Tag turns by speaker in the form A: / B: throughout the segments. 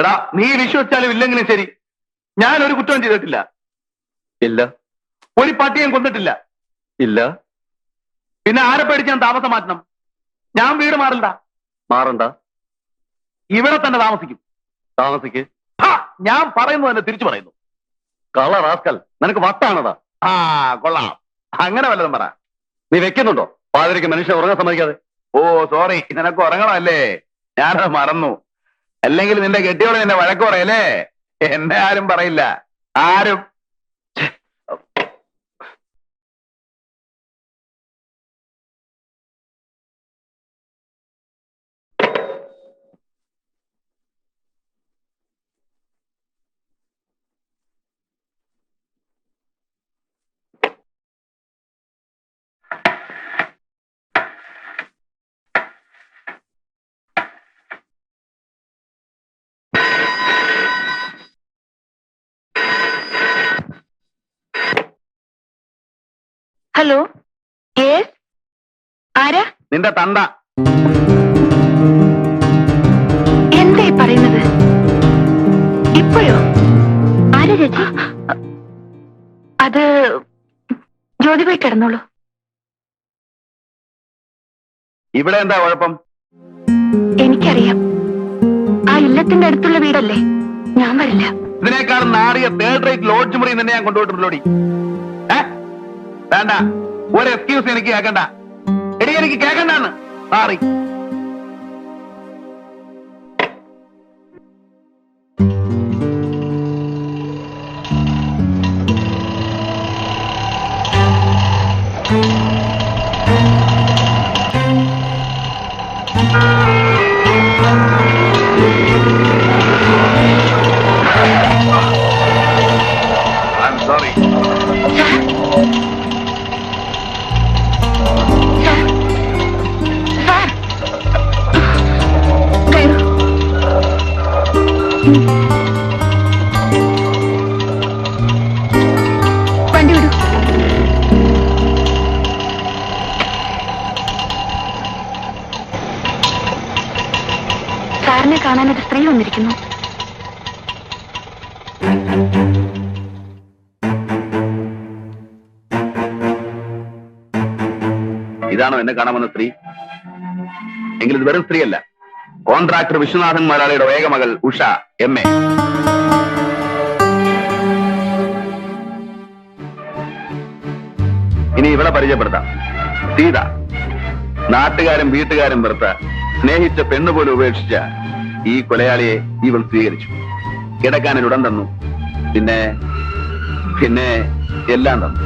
A: എടാ, നീ വിശ്വസിച്ചാലും ഇല്ലെങ്കിലും ശരി, ഞാൻ ഒരു കുറ്റവും ചെയ്തിട്ടില്ല. ഇല്ല. ഒരു പട്ടിയും കൊന്നിട്ടില്ല. ഇല്ല. പിന്നെ ആരെ പേടിച്ച് ഞാൻ താമസം മാറ്റണം? ഞാൻ വീട് മാറണ്ട. മാറണ്ട. ഇവിടെ തന്നെ താമസിക്കും. താമസിക്ക്. ഞാൻ പറയുന്നു തന്നെ തിരിച്ചു പറയുന്നു. കള റാസ്കൽ, നിനക്ക് വട്ടാണതാ. ആ കൊള്ളാം. അങ്ങനെ വല്ലതും പറ. നീ വെക്കുന്നുണ്ടോ പാതിരയ്ക്ക് മനുഷ്യൻ ഉറങ്ങാൻ സമ്മതിക്കാതെ? ഓ സോറി, നിനക്ക് ഉറങ്ങണമല്ലേ? ഞാനത് മറന്നു. അല്ലെങ്കിൽ നിന്റെ കെട്ടിയോട് നിന്നെ വഴക്ക് പറയല്ലേ? എന്നെ ആരും പറയില്ല. ആരും.
B: ഹലോ, യെസ്, ആരാ?
A: നിന്റെ തണ്ട.
B: എന്തായി പറയുന്നത്? ഇപ്പോഴോ? ആരാ ചേച്ചി? അത് ജ്യോതി പോയി കിടന്നോളൂ.
A: ഇവിടെ എന്താ കുഴപ്പം?
B: എനിക്കറിയാം, ആ ഇല്ലത്തിന്റെ അടുത്തുള്ള വീടല്ലേ. ഞാൻ വരില്ല.
A: ഇതിനേക്കാൾ നാടിയ തേർഡ് റേറ്റ് ലോഡ്ജ് മുറി തന്നെ ഞാൻ കൊണ്ടുപോയിട്ടുള്ളോടി. വേണ്ട, ഒരു എക്സ്ക്യൂസ് എനിക്ക് കേൾക്കണ്ട. എടി, എനിക്ക് കേൾക്കണ്ടാന്ന്. മാറി. I'm sorry.
B: വണ്ടി വിടൂ. സാറിനെ കാണാൻ ഒരു സ്ത്രീ വന്നിരിക്കുന്നു.
A: ഇതാണോ എന്നെ കാണാമെന്ന സ്ത്രീ? എങ്കിൽ ഇത് വെറും സ്ത്രീയല്ല. കോൺട്രാക്ടർ വിശ്വനാഥൻ മലയാളിയുടെ വേഗമകൾ ഉഷ MA. ഇനി ഇവളെ പരിചയപ്പെടുത്താം. സീത. നാട്ടുകാരും വീട്ടുകാരും വെറുത്ത, സ്നേഹിച്ച പെണ്ണുപോലും ഉപേക്ഷിച്ച ഈ കൊലയാളിയെ ഇവൾ സ്വീകരിച്ചു. കിടക്കാനൊരിടം തന്നു. പിന്നെ എല്ലാം തന്നു.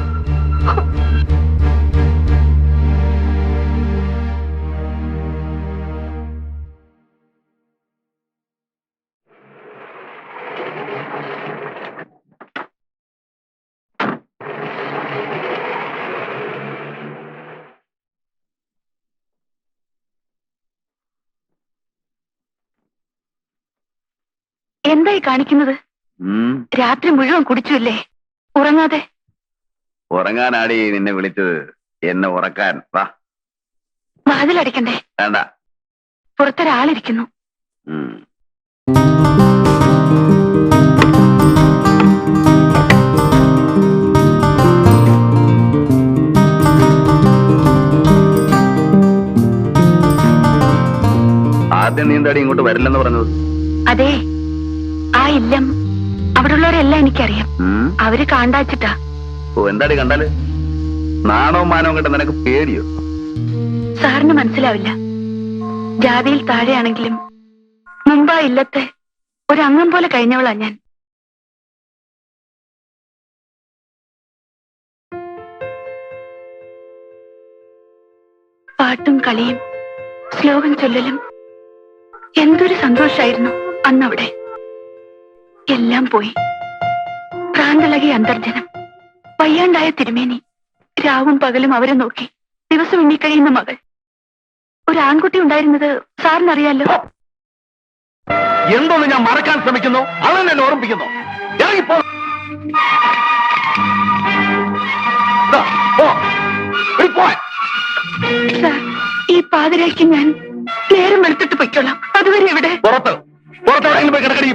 B: എന്തായി കാണിക്കുന്നത്? രാത്രി മുഴുവൻ കുടിച്ചുല്ലേ, ഉറങ്ങാതെ?
A: ഉറങ്ങാനാടി നിന്നെ വിളിച്ചത്, എന്നെ ഉറക്കാൻ. വാ.
B: വാതിലടിക്കണ്ടേ?
A: വേണ്ട.
B: പുറത്തൊരാളിരിക്കുന്നു.
A: ആദ്യം നീന്താടി ഇങ്ങോട്ട് വരില്ലെന്ന് പറഞ്ഞത്?
B: അതെ, ആ ഇല്ലം അവിടെയുള്ളവരെല്ലാം എനിക്കറിയാം. അവര് കാണ്ടാച്ചിട്ടാ.
A: ഓ, എന്താടി കണ്ടാല്? നാണവും മാനവും കണ്ട നിനക്ക് പേടിയോ?
B: സാറിന് മനസ്സിലാവില്ല. ജാതിയിൽ താഴെയാണെങ്കിലും മുമ്പാ ഇല്ലത്തെ ഒരംഗം പോലെ കഴിഞ്ഞവളാ ഞാൻ. പാട്ടും കളിയും ശ്ലോകം ചൊല്ലലും എന്തൊരു സന്തോഷായിരുന്നു അന്നവിടെ. എല്ലാം പോയി. പ്രാന്തളകിയ അന്തർജനം, വയ്യാണ്ടായ തിരുമേനി, രാവും പകലും അവരെ നോക്കി ദിവസം എണ്ണിക്കഴിയുന്ന മകൾ. ഒരു ആൺകുട്ടി ഉണ്ടായിരുന്നത് സാറിനറിയാലോ.
A: എന്തോന്ന് ഞാൻ മറക്കാൻ ശ്രമിക്കുന്നു അതെന്നെ എന്നെ ഓർമ്മിപ്പിക്കുന്നു. ഇറങ്ങിപ്പോ.
B: ഈ പാതിരയ്ക്ക് ഞാൻ നേരം എടുത്തിട്ട് പൊയ്ക്കൊള്ളാം. അതുവരെ എവിടെ?
A: പുറത്തെവിടെയെങ്കിലും പോയി കിടക്കടി.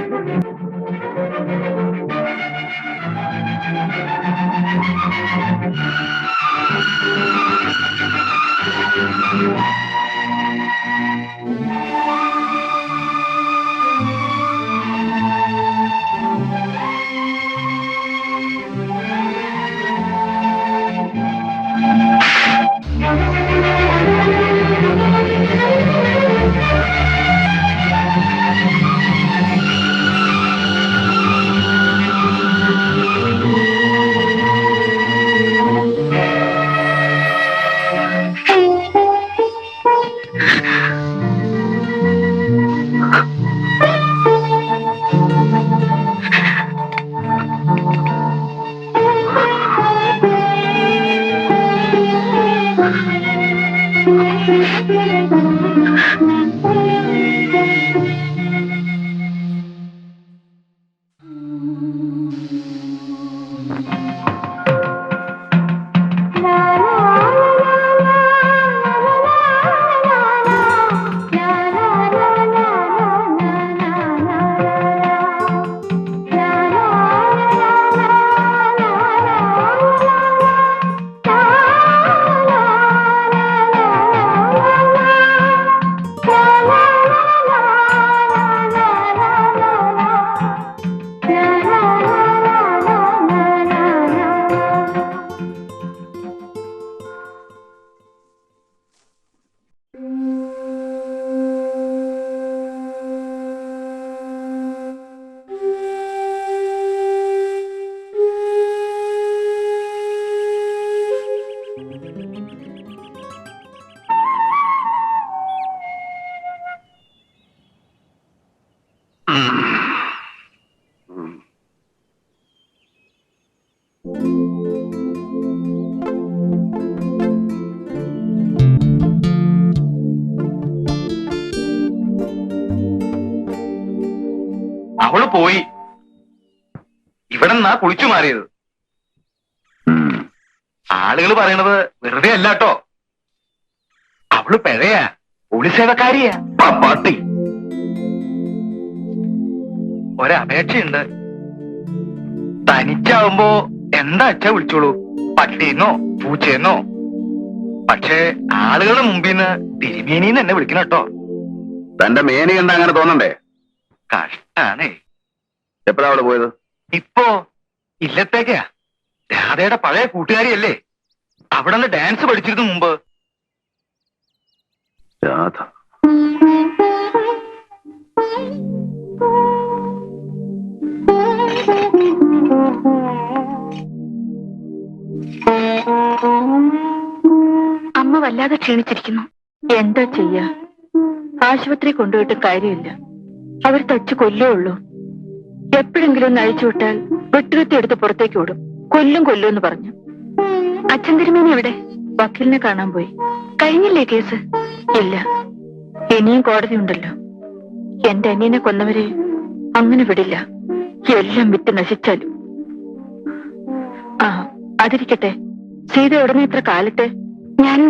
A: അവള് പോയി. ഇവിടെ നിന്നാ കുളിച്ചു മാറിയത്. ആളുകൾ പറയണത് വെറുതെ അല്ലാട്ടോ. അവള് പിഴയാ, പോലീസേവക്കാരിയാ. പാട്ടി. ഒരപേക്ഷയുണ്ട്. തനിച്ചാവുമ്പോ എന്താ അച്ഛാ വിളിച്ചോളൂ, പട്ടീന്നോ പൂച്ചേന്നോ. പക്ഷേ ആളുകളുടെ മുമ്പിന്ന് തിരുമേനിന്ന് എന്നെ വിളിക്കണം കേട്ടോ. തന്റെ മേനി കണ്ട അങ്ങനെ തോന്നണ്ടേ? കഷ്ടാണേ. എപ്പോഴാ അവള് പോയത്? ഇപ്പോ ഇല്ലത്തേക്കാ. രാധയുടെ പഴയ കൂട്ടുകാരിയല്ലേ, അവിടെ നിന്ന് ഡാൻസ് പഠിച്ചിരുന്നു മുമ്പ്. രാധ
B: അമ്മ വല്ലാതെ ക്ഷീണിച്ചിരിക്കുന്നു. എന്താ ചെയ്യാ? ആശുപത്രി കൊണ്ടുപോയിട്ട് കാര്യമില്ല. അവർ തച്ചു കൊല്ലേ ഉള്ളൂ. എപ്പോഴെങ്കിലും ഒന്ന് അഴിച്ചുവിട്ടാൽ വെട്ടുകത്തി എടുത്ത് പുറത്തേക്ക് വിടും. കൊല്ലും എന്ന് പറഞ്ഞു. അച്ഛൻ തിരുമേനി എവിടെ? വക്കീലിനെ കാണാൻ പോയി. കഴിഞ്ഞില്ലേ കേസ്? ഇല്ല, ഇനിയും കോടതി ഉണ്ടല്ലോ. എന്റെ അനിയനെ കൊന്നവരെ അങ്ങനെ വിടില്ല, എല്ലാം വിറ്റ് നശിച്ചാലും. ആ അതിരിക്കട്ടെ, സീത ഉടനെ ഇത്ര കാലത്തെ? ഞാൻ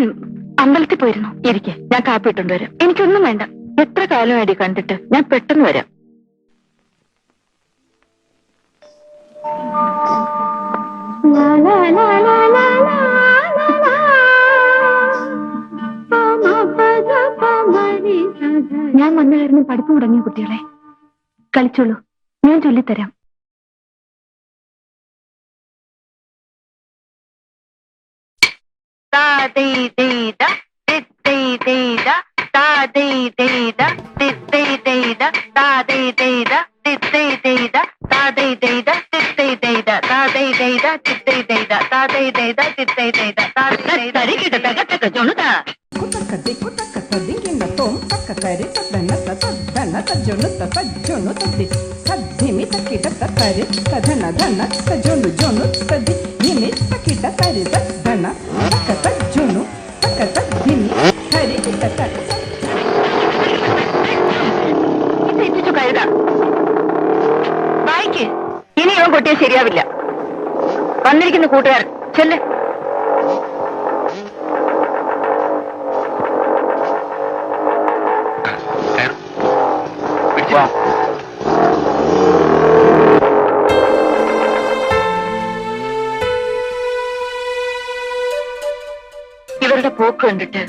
B: അമ്പലത്തിൽ പോയിരുന്നു. ഇരിക്കെ, ഞാൻ കാപ്പി ഇട്ടുകൊണ്ട് വരാം. എനിക്കൊന്നും വേണ്ട. എത്ര കാലമായിട്ട് കണ്ടിട്ട്? ഞാൻ പെട്ടെന്ന് വരാം. ഞാൻ വന്ന കാരണം പഠിപ്പ് മുടങ്ങിയ കുട്ടികളെ കളിച്ചോളൂ, ഞാൻ ചൊല്ലിത്തരാം. കഴുത. വായിക്ക്. ഇനി ഇവൻ കൊട്ടിയാൽ ശരിയാവില്ല. വന്നിരിക്കുന്ന കൂട്ടുകാരൻ ചെല്ല്. ഇവരുടെ പോക്ക് കണ്ടിട്ട്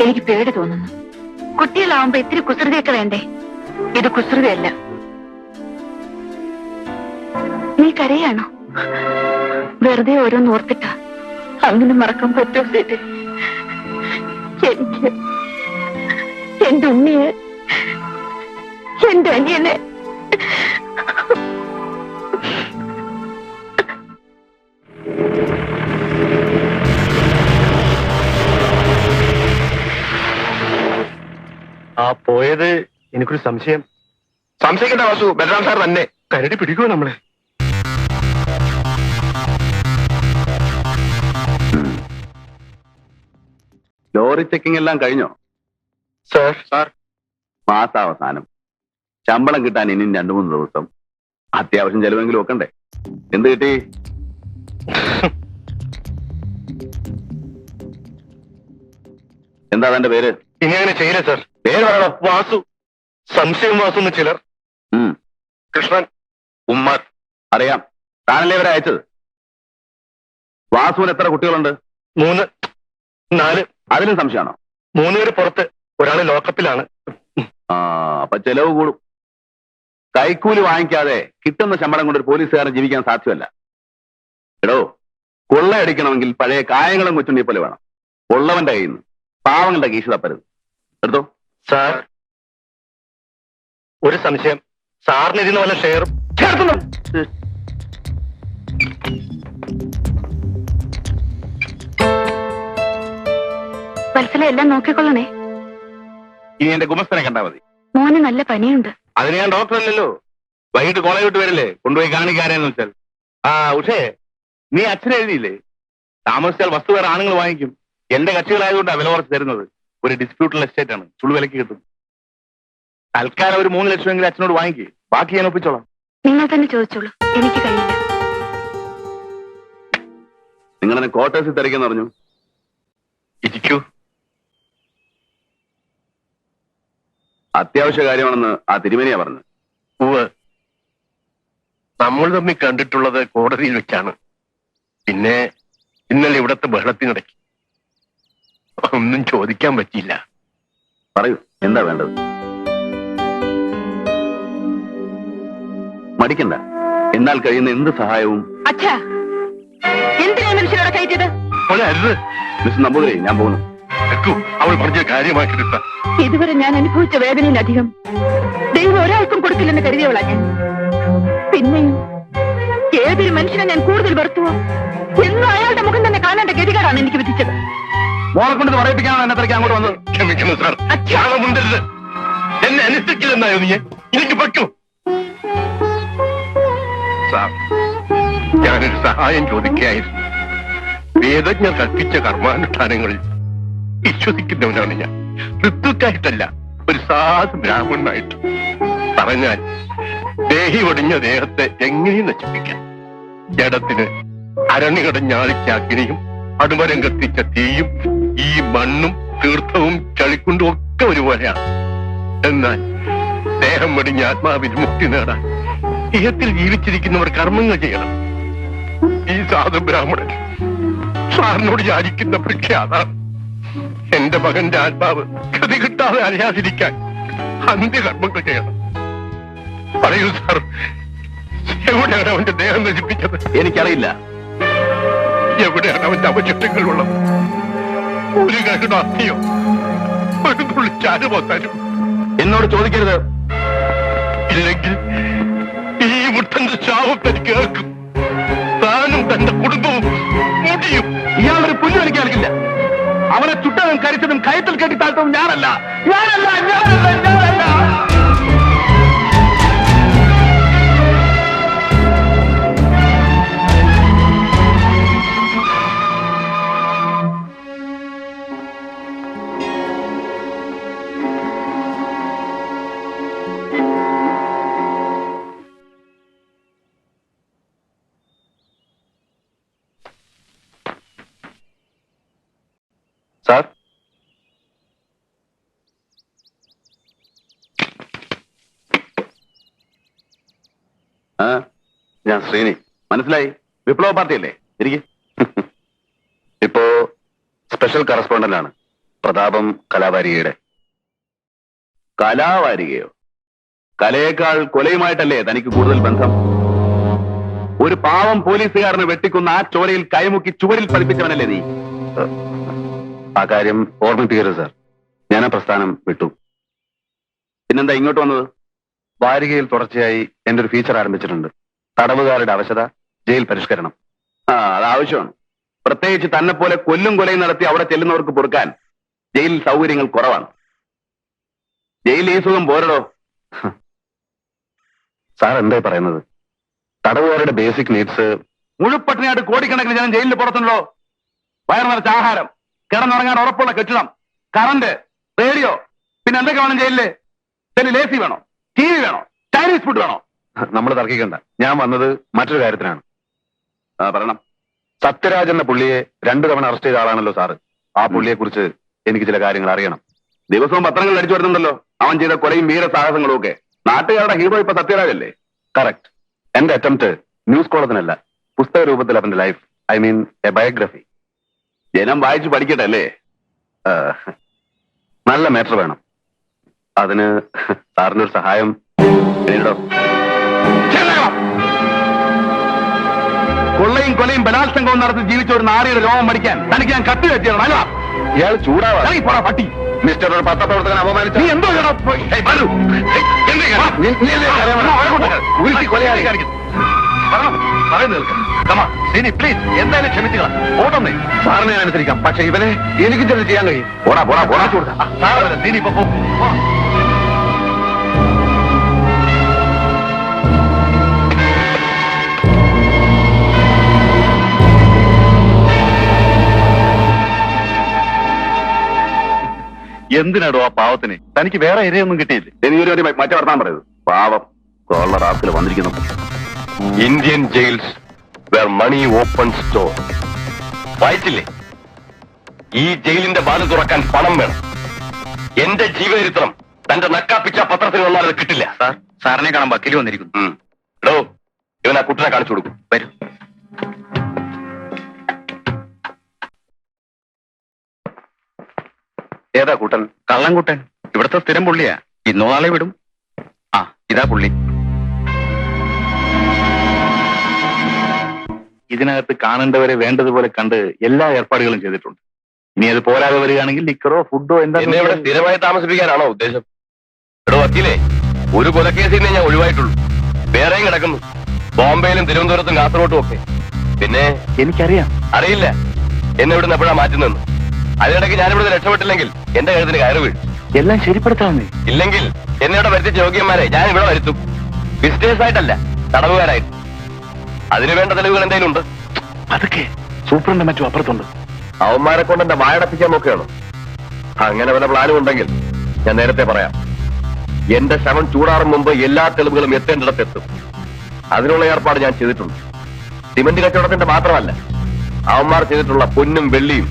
B: എനിക്ക് പേടി തോന്നുന്നു. കുട്ടികളാവുമ്പോ ഇത്തിരി കുസൃതിയൊക്കെ വേണ്ടേ? ഇത് കുസൃതിയല്ല. നീ കരയാണോ? വെറുതെ ഓരോന്ന് ഓർത്തിട്ടാ. അങ്ങനെ മറക്കാൻ പറ്റുമോ സേറ്റ്? എനിക്ക് എന്റെ ഉണ്ണിയെ, എന്റെ അനിയനെ
C: ആ പോയത് എനിക്കൊരു സംശയം. സംശയിക്കേണ്ട വാസു, ബലറാം സാർ തന്നെ കരടി പിടിക്കുമോ നമ്മളെ?
A: ലോറി ചെക്കിംഗ് എല്ലാം കഴിഞ്ഞോ?
C: സാർ
A: മാസാവസാനം ശമ്പളം കിട്ടാൻ ഇനിയും 2-3 ദിവസം. അത്യാവശ്യം ചെലവെങ്കിലും വെക്കണ്ടേ? എന്ത് കിട്ടി? എന്താ തന്റെ പേര്?
C: ഇനി അങ്ങനെ ചെയ്യില്ല സാർ. പേര് പറയണോ? വാസു. സംശയം വാസു എന്ന് ചിലർ. കൃഷ്ണൻ, ഉമ്മർ.
A: അറിയാം, താനല്ലേ ഇവരെ അയച്ചത്. വാസുവിന് എത്ര കുട്ടികളുണ്ട്?
C: 3, 4.
A: അതിലും സംശയമാണോ?
C: 3 പേര് പുറത്ത്, ഒരാള് ലോക്കപ്പിലാണ്.
A: അപ്പൊ ചെലവ് കൂടും. കൈക്കൂലി വാങ്ങിക്കാതെ കിട്ടുന്ന ശമ്പളം കൊണ്ട് ഒരു പോലീസുകാരൻ ജീവിക്കാൻ സാധ്യമല്ല. എടോ, കൊള്ളയടിക്കണമെങ്കിൽ പഴയ കായങ്ങളും കൊച്ചുണ്ണി പോലെ വേണം. ഉള്ളവന്റെ കയ്യിൽ നിന്ന് പാവങ്ങളുടെ കീശ തപ്പരുത്. എടുത്തോ.
C: സാർ, ഒരു സംശയം. സാറിന് ഇതിന് വല്ല ഷെയറും
A: ചേർക്കുന്നു?
B: വത്സല എല്ലാം നോക്കിക്കൊള്ളണേ.
A: ഇനി എന്റെ ഗുമസ്തനെ കണ്ടാ മതി.
B: മോന് നല്ല പനിയുണ്ട്.
A: അതിന് ഞാൻ ഡോക്ടറല്ലല്ലോ. വൈകിട്ട് കോളേജ് വിട്ട് വരില്ലേ, കൊണ്ടുപോയി കാണിക്കാരെന്ന് വെച്ചാൽ. ഉഷേ, നീ അച്ഛനെ എഴുതിയില്ലേ? താമസിച്ചാൽ വസ്തു വേറെ ആണുങ്ങൾ വാങ്ങിക്കും. എന്റെ കക്ഷികളായതുകൊണ്ടാണ് വില കുറച്ച് തരുന്നത്. ഒരു ഡിസ്പ്യൂട്ടുള്ള എസ്റ്റേറ്റ് ആണ്, ചുളു വിലക്ക് കിട്ടും. തൽക്കാലം ഒരു 3 ലക്ഷമെങ്കിലും അച്ഛനോട് വാങ്ങിക്കും. ബാക്കി ഞാൻ ഒപ്പിച്ചോളാം.
B: നിങ്ങൾ തന്നെ ചോദിച്ചോളൂ, എനിക്ക് കഴിയില്ല.
A: നിങ്ങളെന്നെ ക്വാർട്ടേഴ്സിൽ തിരക്കെന്ന് പറഞ്ഞു.
C: ഇരിക്കൂ.
A: അത്യാവശ്യ കാര്യമാണെന്ന് ആ തിരുമേനിയാ പറഞ്ഞത്.
C: നമ്മൾ തമ്മിൽ കണ്ടിട്ടുള്ളത് കോടതിയിൽ വെച്ചാണ്. പിന്നെ ഇന്നലെ ഇവിടത്തെ ബഹളത്തിനിടയ്ക്ക് ഒന്നും ചോദിക്കാൻ പറ്റിയില്ല.
A: പറയൂ, എന്താ വേണ്ടത്? മടിക്കണ്ട. എന്നാൽ കഴിയുന്ന എന്ത് സഹായവും.
B: അച്ഛാ, എന്തിനാ മനുഷ്യരോടെ കയറ്റിയത്?
A: മിസ് നമ്പൂതിരി, ഞാൻ പോകുന്നു.
C: അവൾ പറഞ്ഞ കാര്യമാക്കിയെടുത്ത
B: ഇതുവരെ ഞാൻ അനുഭവിച്ച വേദനയിലധികം ദൈവം ഒരാൾക്കും കൊടുക്കില്ലെന്ന് കരുതിയവളാ ഞാൻ. പിന്നെയും ഏതൊരു മനുഷ്യനെ ഞാൻ കൂടുതൽ വെറുത്തുവോ എന്നും അയാളുടെ മുഖം തന്നെ കാണേണ്ട ഗതികേടാണ് എനിക്ക് വിധിച്ചത്.
A: മോളെ കൊണ്ട് പറയിപ്പിക്കാനാണ് എന്നെ തിരക്ക് അങ്ങോട്ട് വന്നത്.
C: ക്ഷമിക്കുന്നു സാർ. മുണ്ടരുത്. എന്നെ അനുസരിക്കില്ലെന്നായോ നീ? എനിക്ക് പറ്റൂ സാർ. ഞാനൊരു സഹായം ചോദിക്കുകയായിരുന്നു. വേദജ്ഞർ കൽപ്പിച്ച കർമാനുഷ്ഠാനങ്ങളിൽ വിശ്വസിക്കുന്നവനാണ് ഞാൻ. ഋതുക്കായിട്ടല്ല, ഒരു സാധു ബ്രാഹ്മണനായിട്ട്. പറഞ്ഞാൽ ദേഹി ഒടിഞ്ഞ ദേഹത്തെ എങ്ങനെയും നശിപ്പിക്കാം. ജഡത്തിന് അരണികടഞ്ഞാളിച്ച അഗ്നിയും അടുമരം കത്തിച്ച തീയും ഈ മണ്ണും തീർത്ഥവും ചളിക്കുണ്ടും ഒക്കെ ഒരുപോലെയാണ്. എന്നാൽ ദേഹം വെടിഞ്ഞ ആത്മാവിന് മുക്തി നേടാൻ ഇഹത്തിൽ ജീവിച്ചിരിക്കുന്നവർ കർമ്മങ്ങൾ ചെയ്യണം. ഈ സാധു ബ്രാഹ്മണൻ സാറിനോട് യാചിക്കുന്ന ഭിക്ഷ അതാണ്. എന്റെ മകന്റെ ആത്മാവ് ഗതി കിട്ടാതെ അറിയാതിരിക്കാൻ അന്ത്യകർമ്മങ്ങൾ ചെയ്യണം. പറയൂ സാർ, എവിടെയാണ് അവന്റെ ദേഹം നശിപ്പിച്ചത്?
A: എനിക്കറിയില്ല.
C: എവിടെയാണ് അവന്റെ അവശിഷ്ടങ്ങളുള്ളത്? ഒരു കരുണ അസ്ഥിയോ ഒരു തുള്ളി ചാരമോ തരും?
A: എന്നോട് ചോദിക്കരുത്.
C: ഇല്ലെങ്കിൽ ഈ മുട്ടന്റെ ശാപം തനിക്ക് കേൾക്കും. താനും തന്റെ കുടുംബവും മുടിയും.
A: ഇയാളൊരു പുല്ല് എനിക്ക് നൽകില്ല. അവനെ ചുട്ടതും കരിച്ചതും കയത്തിൽ കെട്ടി താഴ്ത്തതും ഞാനല്ല. ഞാനല്ല, ഞാനല്ല, ഞാനല്ല.
C: ഞാൻ ശ്രീനി.
A: മനസ്സിലായി. വിപ്ലവ പാർട്ടിയല്ലേ? ഇരിക്കെ.
C: ഇപ്പോ സ്പെഷ്യൽ കറസ്പോണ്ടന്റ് ആണ് പ്രതാപം കലാവാരികയുടെ.
A: കലാവാരികയോ? കലയേക്കാൾ കൊലയുമായിട്ടല്ലേ തനിക്ക് കൂടുതൽ ബന്ധം? ഒരു പാവം പോലീസുകാരനെ വെട്ടിക്കൊന്ന ആ ചോരയിൽ കൈമുക്കി ചുവരിൽ പതിപ്പിച്ചവനല്ലേ നീ?
C: ആ കാര്യം ഓർമ്മിപ്പിക്കരുത് സാർ. ഞാൻ ആ പ്രസ്ഥാനം വിട്ടു.
A: പിന്നെന്താ ഇങ്ങോട്ട് വന്നത്?
C: വാരികയിൽ തുടർച്ചയായി എന്റെ ഒരു ഫീച്ചർ ആരംഭിച്ചിട്ടുണ്ട്. തടവുകാരുടെ അവശത, ജയിൽ പരിഷ്കരണം.
A: അത് ആവശ്യമാണ്. പ്രത്യേകിച്ച് തന്നെ പോലെ കൊല്ലും കൊലയും നടത്തി അവിടെ ചെല്ലുന്നവർക്ക് പൊറുക്കാൻ ജയിലിൽ സൗകര്യങ്ങൾ കുറവാണ്. ജയിൽ ഈ സുഖം പോരടോ.
C: സാർ എന്തായി പറയുന്നത്? തടവുകാരുടെ ബേസിക് നീഡ്സ്.
A: മുഴുപ്പട്ടിണിയായിട്ട് കോടിക്കണക്കിന് ജനം ജയിലിൽ പുറത്തുണ്ടോ? വയർ നിറച്ച ആഹാരം, കിടന്നുറങ്ങാൻ ഉറപ്പുള്ള കെട്ടിടം, കറണ്ട്, റേഡിയോ, പിന്നെ എന്തൊക്കെ വേണം ജയിലില്? പിന്നെ AC വേണോ? TV വേണോ? ചൈനീസ് ഫുഡ് വേണോ?
C: നമ്മൾ തർക്കിക്കണ്ട. ഞാൻ വന്നത് മറ്റൊരു കാര്യത്തിനാണ്.
A: പറയണം.
C: സത്യരാജ് എന്ന പുള്ളിയെ 2 തവണ അറസ്റ്റ് ചെയ്ത ആളാണല്ലോ സാറ്. ആ പുള്ളിയെ കുറിച്ച് എനിക്ക് ചില കാര്യങ്ങൾ അറിയണം.
A: ദിവസവും പത്രങ്ങളിൽ അടിച്ചു വരുന്നുണ്ടല്ലോ അവൻ ചെയ്ത കൊലയും വീരസാഹസങ്ങളും ഒക്കെ. നാട്ടുകാരുടെ ഹീറോ ഇപ്പൊ സത്യരാജല്ലേ?
C: കറക്റ്റ്. എന്റെ അറ്റംപ്റ്റ് ന്യൂസ് കോളത്തിനല്ല, പുസ്തക രൂപത്തിൽ അവന്റെ life, I mean A biography.
A: ജനം വായിച്ചു പഠിക്കട്ടെ അല്ലേ?
C: നല്ല മാറ്റർ വേണം. അതിന് സാറിന്റെ ഒരു സഹായം
A: നേരിടോ. കൊള്ളയും കൊലയും ബലാത്സംഗവും നടത്തി ജീവിച്ച ഒരു നാരിയുടെ രോഗം പഠിക്കാൻ തനിക്ക് ഞാൻ കത്ത് വെച്ചാണ്. അല്ല,
C: ഇയാൾ ചൂടാവാ.
A: പോടാ പട്ടി.
C: മിസ്റ്റർ ഒരു പത്രപ്രവർത്തകൻ അപമാനിച്ചു.
A: നീ എന്തോ ചെയ്യണോ? എന്തായാലും ക്ഷമിച്ചുകളാ. ഓട്ടന്നേ
C: സാറിനെ ഞാൻ അനുസരിക്കാം. പക്ഷെ ഇവനെ എനിക്ക് ചെന്ന് ചെയ്യാൻ കഴിയും.
A: പോടാ പോടാ പോടാ കൊടുത്ത നീ ഇപ്പൊ പോ. എന്തിനാടോ ആ പാവത്തിന്? തനിക്ക് വേറെ ഇരയൊന്നും കിട്ടിയില്ലേ? എനിക്കൊരു മറ്റേ വർത്താൻ പറയുന്നത്. പാവം കോളർ റാസ്കിൽ വന്നിരിക്കുന്നു.
C: Indian jails where money open store. വായിച്ചില്ലേ? ഈ ജയിലിന്റെ വാതിൽ തുറക്കാൻ പണം വേണം. എന്റെ ജീവചരിത്രം തന്റെ നക്കാപ്പിച്ച പത്രത്തിൽ വന്നാൽ അത് കിട്ടില്ല.
A: സാറിനെ കാണാൻ വക്കീൽ വന്നിരിക്കുന്നു.
C: എടോ, ഇവൻ ആ കുട്ടനെ കാണിച്ചു കൊടുക്കും.
A: വരൂ.
C: ഏതാ കൂട്ടൻ?
A: കള്ളൻകുട്ടൻ. ഇവിടുത്തെ സ്ഥിരം പുള്ളിയാ. ഇന്നോ നാളെ വിടും. ഇതാ പുള്ളി. ഇതിനകത്ത് കാണേണ്ടവരെ വേണ്ടതുപോലെ കണ്ട് എല്ലാ ഏർപ്പാടുകളും ചെയ്തിട്ടുണ്ട്. ഇനി അത് പോരാതെ വരികയാണെങ്കിൽ ലിക്കറോ ഫുഡോ എന്താ.
C: എന്നെ ഇവിടെ സ്ഥിരമായി താമസിപ്പിക്കാനാണോ ഉദ്ദേശം? എടോ വക്കീലേ, ഒരു കൊലക്കേസിനെ ഞാൻ ഒഴിവായിട്ടുള്ളൂ. വേറെയും കിടക്കുന്നു, ബോംബെയിലും തിരുവനന്തപുരത്തും കാസർഗോട്ടും ഒക്കെ. പിന്നെ
A: എനിക്കറിയാം.
C: അറിയില്ല എന്നെ ഇവിടുന്ന് എപ്പോഴാ മാറ്റുന്നെന്ന്. അതിനിടയ്ക്ക് ഞാനിവിടെ രക്ഷപ്പെട്ടില്ലെങ്കിൽ എന്റെ കഴുത്തിന് കയറി വീഴും.
A: എല്ലാം ശരിപ്പെടുത്താമെന്നേ.
C: ഇല്ലെങ്കിൽ എന്നെ ഇവിടെ വരുത്തിച്ച യോഗ്യന്മാരെ ഞാൻ ഇവിടെ വരുത്തും. വിസിറ്റേഴ്സ് ആയിട്ടല്ല, തടവുകാരായിട്ട്. അതിനുവേണ്ട തെളിവുകൾ എന്തെങ്കിലും ഉണ്ട്?
A: അതൊക്കെ സൂപ്രണ്ട് മറ്റും അപ്പുറത്തുണ്ട്.
C: അവന്മാരെ കൊണ്ട് എന്റെ വായടപ്പിക്കാൻ നോക്കുകയാണ്. അങ്ങനെ വല്ല പ്ലാനും ഉണ്ടെങ്കിൽ ഞാൻ നേരത്തെ പറയാം. എന്റെ ശവം ചൂടാറും മുമ്പ് എല്ലാ തെളിവുകളും എത്തേണ്ടിടത്തെത്തും. അതിനുള്ള ഏർപ്പാട് ഞാൻ ചെയ്തിട്ടുണ്ട്. സിമന്റ് കച്ചവടത്തിന്റെ മാത്രമല്ല, അവന്മാർ ചെയ്തിട്ടുള്ള പൊന്നും വെള്ളിയും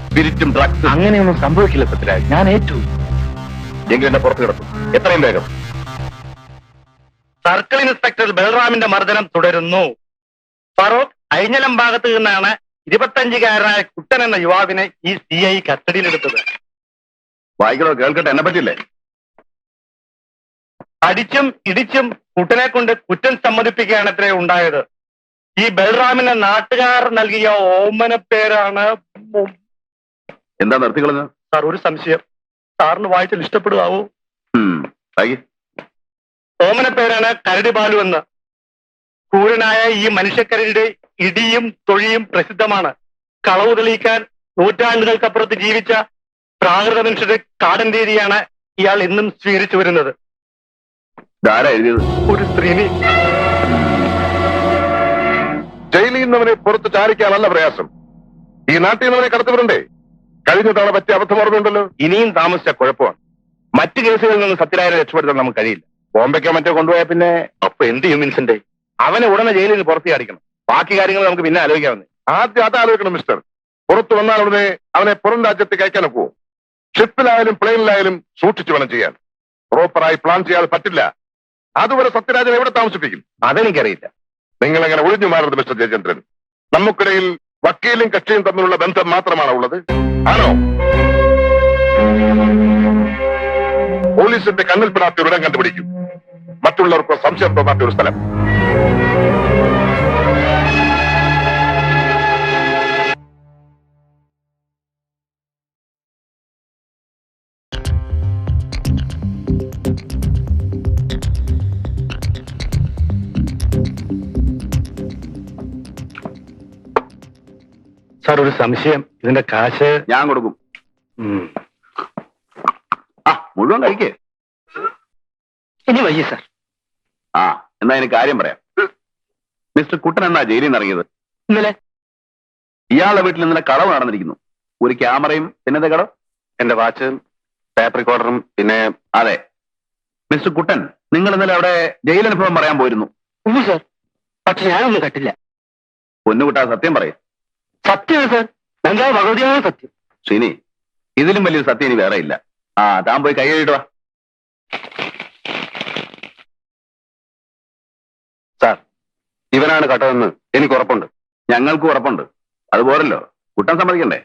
C: സ്പിരിറ്റും ഡ്രഗ്സും.
A: അങ്ങനെയൊന്നും സംഭവിക്കില്ല പൃഥ്വിരാജ്. ഞാൻ ഏറ്റു.
C: എങ്കിൽ എന്നെ പുറത്തു കിടത്തും. എത്രയും വേഗം.
D: സർക്കിൾ ഇൻസ്പെക്ടർ ബൽറാമിന്റെ മർദ്ദനം തുടരുന്നു. ഫറൂഖ് അഴിഞ്ഞലം ഭാഗത്ത് നിന്നാണ് 25-കാരനായ കുട്ടൻ എന്ന യുവാവിനെ ഈ CI കസ്റ്റഡിയിലെടുത്തത്.
A: വായിക്കണോ? കേൾക്കട്ടെ. എന്നെ പറ്റില്ലേ?
D: അടിച്ചും ഇടിച്ചും കുട്ടനെ കൊണ്ട് കുറ്റം സമ്മതിപ്പിക്കുകയാണ് അത്രേ ഉണ്ടായത്. ഈ ബൽറാമിന് നാട്ടുകാർ നൽകിയ ഓമന പേരാണ്.
A: എന്താ നിർത്തിക്കളഞ്ഞ?
D: സാർ, ഒരു സംശയം. സാറിന് വായിച്ചാൽ ഇഷ്ടപ്പെടുവാവോ? ഓമന പേരാണ് കരടി ബാലു എന്ന്. ക്രൂരനായ ഈ മനുഷ്യക്കരടിയുടെ ഇടിയും തൊഴിയും പ്രസിദ്ധമാണ്. കളവ് തെളിയിക്കാൻ നൂറ്റാണ്ടുകൾക്കപ്പുറത്ത് ജീവിച്ച പ്രാകൃത മനുഷ്യരുടെ കാടൻ രീതിയാണ് ഇയാൾ ഇന്നും സ്വീകരിച്ചു വരുന്നത്.
A: ധാരാ എഴുതിയത്?
D: ഒരു സ്ത്രീനി.
C: ജയിലിൽ നിന്നവനെ പുറത്ത് ചാരിക്കാനല്ല പ്രയാസം. ഈ നാട്ടിൽ നിന്നവനെ കടത്തിവിടണ്ടേ? കഴിഞ്ഞ തവണ പറ്റിയ അബദ്ധം ഓർമ്മയുണ്ടല്ലോ.
A: ഇനിയും താമസിച്ച കുഴപ്പമാണ്. മറ്റു കേസുകളിൽ നിന്ന് സത്യരാജനെ രക്ഷപ്പെടുത്താൻ നമുക്ക് കഴിയില്ല. ബോംബെക്കോ മറ്റോ കൊണ്ടുപോയാൽ പിന്നെ
C: അപ്പൊ എന്ത് ചെയ്യും വിൻസെന്റ്?
A: അവനെ ഉടനെ ജയിലിൽ നിന്ന് പുറത്തിയാടിക്കണം. ബാക്കി കാര്യങ്ങൾ നമുക്ക് പിന്നെ ആലോചിക്കാവുന്നേ.
C: ആദ്യം അത് ആലോചിക്കണം മിസ്റ്റർ. പുറത്തു വന്നാൽ ഉടനെ അവനെ പുറം രാജ്യത്തേക്ക് അയക്കാൻ ഒക്കുവോ? ഷിപ്പിലായാലും പ്ലെയിനിലായാലും സൂക്ഷിച്ചു വേണം ചെയ്യാൻ. പ്രോപ്പറായി പ്ലാൻ ചെയ്യാൻ പറ്റില്ല. അതുവരെ സത്യരാജനെ എവിടെ താമസിപ്പിക്കും?
A: അതെനിക്കറിയില്ല.
E: നിങ്ങൾ അങ്ങനെ ഒഴിഞ്ഞു മാറരുത് മിസ്റ്റർ ജയചന്ദ്രൻ. നമുക്കിടയിൽ വക്കീലും കക്ഷിയും തമ്മിലുള്ള ബന്ധം മാത്രമാണ് ഉള്ളത്. ആണോ? പോലീസിന്റെ കണ്ണിൽപ്പെടാത്ത ഒരിടം കണ്ടുപിടിക്കും. മറ്റുള്ളവർക്ക് സംശയം തോന്നാത്ത ഒരു സ്ഥലം.
D: സാർ, ഒരു സംശയം. ഇതിന്റെ കാശ്
A: ഞാൻ കൊടുക്കും.
D: ഉം.
A: ആ മുഴുവൻ കഴിക്കേ.
D: ഇനി വയ്യ സാർ.
A: ആ എന്നാ എനിക്ക് കാര്യം പറയാം. മിസ്റ്റർ കുട്ടൻ എന്നാ ജയിലിൽ നിന്ന് ഇറങ്ങിയത്?
D: ഇന്നലെ
A: ഇയാളുടെ വീട്ടിൽ ഇന്നലെ കളവ് നടന്നിരിക്കുന്നു. ഒരു ക്യാമറയും പിന്നത്തെ കളവ്
D: എന്റെ വാച്ച്, ടേപ്പ് റെക്കോർഡറും, പിന്നെ
A: അതെ. മിസ്റ്റർ കുട്ടൻ, നിങ്ങൾ ഇന്നലെ അവിടെ ജയിലനുഭവം പറയാൻ പോയിരുന്നു.
D: സാർ, പക്ഷെ ഞാനൊന്നും കട്ടില്ല.
A: പൊന്നുകുട്ടാ സത്യം പറയും.
D: സത്യമാണ് സാർ, എന്താ ഭഗവതിയാണ് സത്യം.
A: ശ്രീനി, ഇതിലും വലിയൊരു സത്യം ഇനി വേറെ ഇല്ല. ആ താൻ പോയി കൈ കഴുകിയിട്ട് വാ.
D: സാർ, ഇവനാണ് കട്ടതെന്ന് എനിക്ക് ഉറപ്പുണ്ട്.
A: ഞങ്ങൾക്ക് ഉറപ്പുണ്ട്. അതുപോരല്ലോ, കുട്ടൻ സമ്മതിക്കണ്ടേ?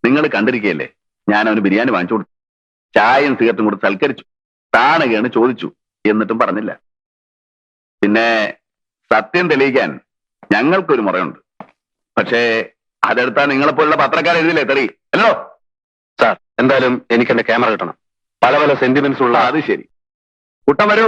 A: നിങ്ങൾ കണ്ടിരിക്കുകയല്ലേ, ഞാൻ അവന് ബിരിയാണി വാങ്ങിച്ചു കൊടുത്തു, ചായയും സിഗരറ്റും കൊടുത്ത് സൽക്കരിച്ചു, താണുകയാണ് ചോദിച്ചു, എന്നിട്ടും പറഞ്ഞില്ല. പിന്നെ സത്യം തെളിയിക്കാൻ ഞങ്ങൾക്കൊരു മുറയുണ്ട്. പക്ഷേ അതെടുത്താ നിങ്ങളെപ്പോലുള്ള പത്രക്കാർ എഴുതില്ലേ തെറി അല്ലോ.
D: സാർ, എന്തായാലും എനിക്ക് എന്റെ ക്യാമറ കിട്ടണം. പല പല സെന്റിമെന്റ്സ് ഉള്ള.
A: അത് ശരി, കുട്ടൻ വരൂ.